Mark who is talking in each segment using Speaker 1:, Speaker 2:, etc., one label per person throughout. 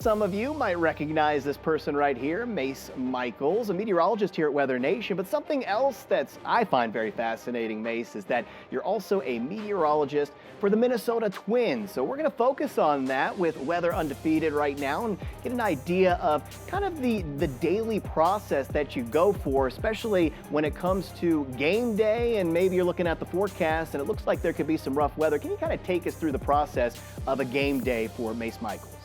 Speaker 1: Some of you might recognize this person right here, Mace, a meteorologist here at WeatherNation. But something else I find very fascinating, Mace, is that you're also a meteorologist for the Minnesota Twins. So we're going to focus on that with Weather Undefeated right now and get an idea of kind of the daily process that you go for, especially when it comes to game day and maybe you're looking at the forecast and it looks like there could be some rough weather. Can you kind of take us through the process of a game day for Mace Michaels?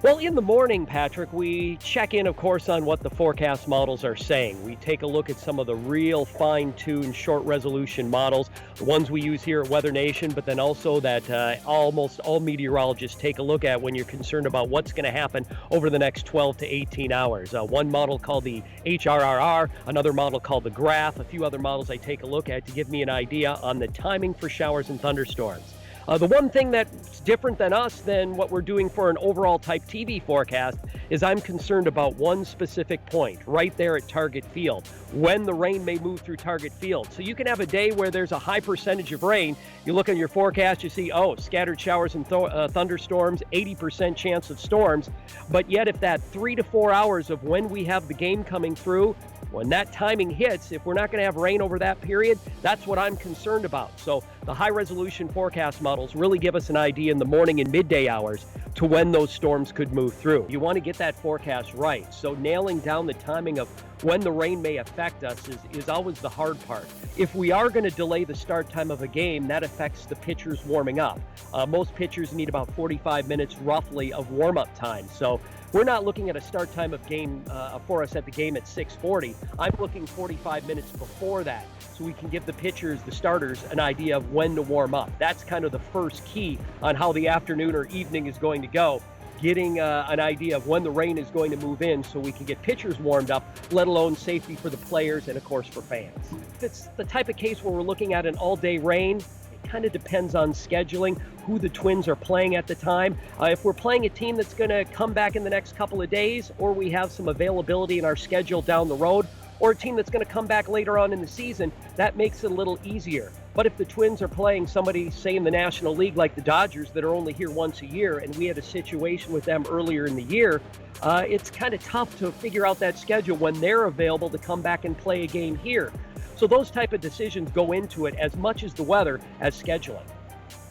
Speaker 2: Well, in the morning, Patrick, we check in, of course, on what the forecast models are saying. We take a look at some of the real fine-tuned, short-resolution models, the ones we use here at WeatherNation, but then also that almost all meteorologists take a look at when you're concerned about what's going to happen over the next 12 to 18 hours. One model called the HRRR, another model called the graph, a few other models I take a look at to give me an idea on the timing for showers and thunderstorms. The one thing that's different than us than what we're doing for an overall type TV forecast is I'm concerned about one specific point right there at target field, when the rain may move through target field. So you can have a day where there's a high percentage of rain. You look at your forecast, you see, scattered showers and thunderstorms, 80% chance of storms. But yet if that 3 to 4 hours of when we have the game coming through, when that timing hits, if we're not going to have rain over that period, that's what I'm concerned about. So the high resolution forecast models really give us an idea in the morning and midday hours to when those storms could move through. You want to get that forecast right. So nailing down the timing of when the rain may affect us is always the hard part. If we are going to delay the start time of a game, that affects the pitchers warming up. Most pitchers need about 45 minutes roughly of warm-up time. So we're not looking at a start time of game for us at the game at 6:40. I'm looking 45 minutes before that so we can give the pitchers, the starters, an idea of when to warm up. That's kind of the first key on how the afternoon or evening is going to go. Getting an idea of when the rain is going to move in so we can get pitchers warmed up, let alone safety for the players and, of course, for fans. If it's the type of case where we're looking at an all-day rain, it kind of depends on scheduling, who the Twins are playing at the time. If we're playing a team that's going to come back in the next couple of days, or we have some availability in our schedule down the road, or a team that's going to come back later on in the season, that makes it a little easier. But if the Twins are playing somebody, say in the National League like the Dodgers, that are only here once a year, and we had a situation with them earlier in the year, it's kind of tough to figure out that schedule when they're available to come back and play a game here. So those type of decisions go into it as much as the weather as scheduling.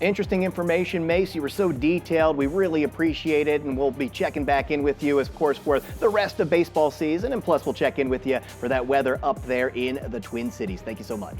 Speaker 1: Interesting information, Mace. You were so detailed. We really appreciate it, and we'll be checking back in with you, of course, for the rest of baseball season. And plus, we'll check in with you for that weather up there in the Twin Cities. Thank you so much.